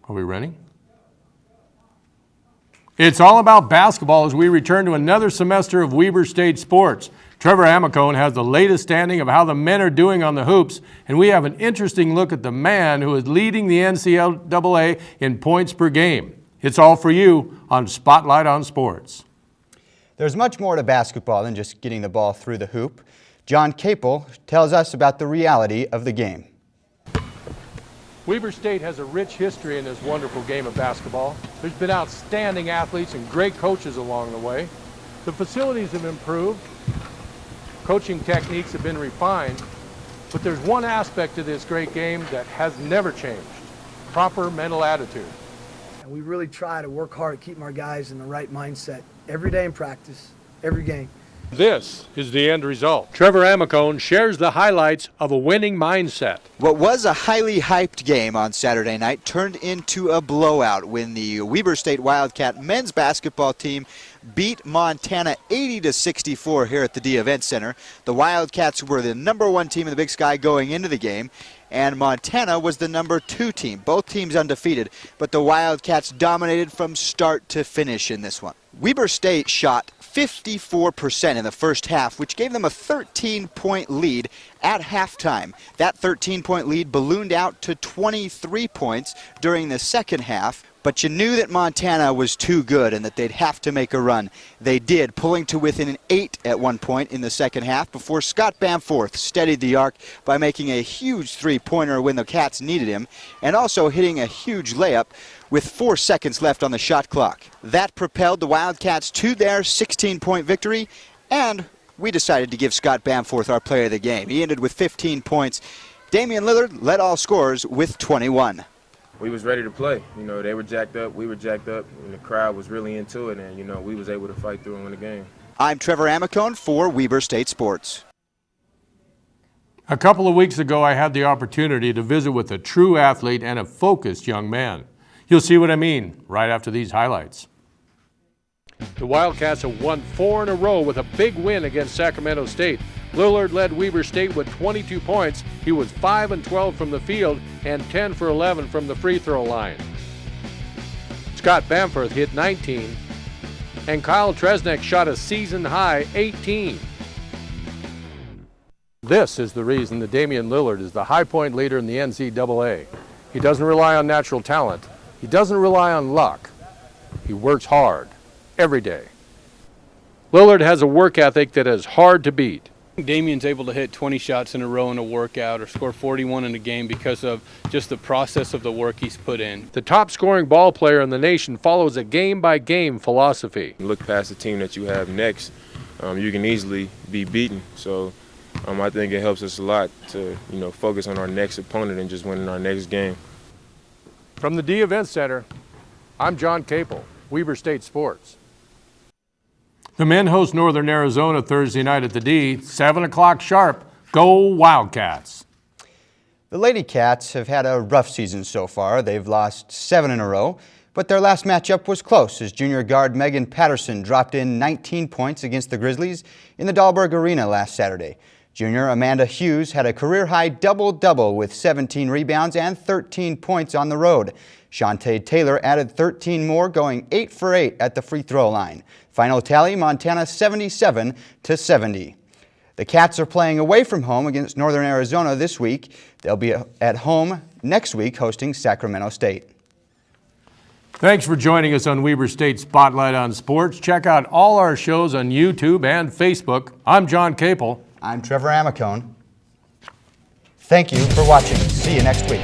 Are we ready? It's all about basketball as we return to another semester of Weber State sports. Trevor Amicone has the latest standing of how the men are doing on the hoops, and we have an interesting look at the man who is leading the NCAA in points per game. It's all for you on Spotlight on Sports. There's much more to basketball than just getting the ball through the hoop. John Caple tells us about the reality of the game. Weber State has a rich history in this wonderful game of basketball. There's been outstanding athletes and great coaches along the way. The facilities have improved. Coaching techniques have been refined. But there's one aspect to this great game that has never changed: proper mental attitude. And we really try to work hard at keeping our guys in the right mindset every day in practice, every game. This is the end result. Trevor Amicone shares the highlights of a winning mindset. What was a highly hyped game on Saturday night turned into a blowout when the Weber State Wildcat men's basketball team beat Montana 80-64 here at the D Event Center. The Wildcats were the #1 team in the Big Sky going into the game, and Montana was the #2 team. Both teams undefeated, but the Wildcats dominated from start to finish in this one. Weber State shot 54% in the first half, which gave them a 13-point lead at halftime. That 13-point lead ballooned out to 23 points during the second half, but you knew that Montana was too good and that they'd have to make a run. They did, pulling to within 8 at one point in the second half before Scott Bamforth steadied the arc by making a huge three-pointer when the Cats needed him, and also hitting a huge layup with 4 seconds left on the shot clock. That propelled the Wildcats to their 16-point victory, and we decided to give Scott Bamforth our player of the game. He ended with 15 points. Damian Lillard led all scorers with 21. We was ready to play. You know, they were jacked up, we were jacked up, and the crowd was really into it, and, you know, we was able to fight through and win the game. I'm Trevor Amicone for Weber State Sports. A couple of weeks ago, I had the opportunity to visit with a true athlete and a focused young man. You'll see what I mean right after these highlights. The Wildcats have won 4 in a row with a big win against Sacramento State. Lillard led Weber State with 22 points. He was 5 and 12 from the field and 10 for 11 from the free throw line. Scott Bamforth hit 19, and Kyle Tresnick shot a season-high 18. This is the reason that Damian Lillard is the high-point leader in the NCAA. He doesn't rely on natural talent. He doesn't rely on luck. He works hard every day. Lillard has a work ethic that is hard to beat. Damian's able to hit 20 shots in a row in a workout or score 41 in a game because of just the process of the work he's put in. The top scoring ball player in the nation follows a game-by-game philosophy. Look past the team that you have next, you can easily be beaten. So I think it helps us a lot to, you know, focus on our next opponent and just winning our next game. From the D Event Center, I'm John Caple, Weber State Sports. The men host Northern Arizona Thursday night at the D, 7 o'clock sharp. Go Wildcats! The Lady Cats have had a rough season so far. They've lost 7 in a row, but their last matchup was close as junior guard Megan Patterson dropped in 19 points against the Grizzlies in the Dahlberg Arena last Saturday. Junior Amanda Hughes had a career-high double-double with 17 rebounds and 13 points on the road. Shantae Taylor added 13 more, going 8 for 8 at the free throw line. Final tally, Montana 77-70. The Cats are playing away from home against Northern Arizona this week. They'll be at home next week hosting Sacramento State. Thanks for joining us on Weber State Spotlight on Sports. Check out all our shows on YouTube and Facebook. I'm John Caple. I'm Trevor Amicone. Thank you for watching. See you next week.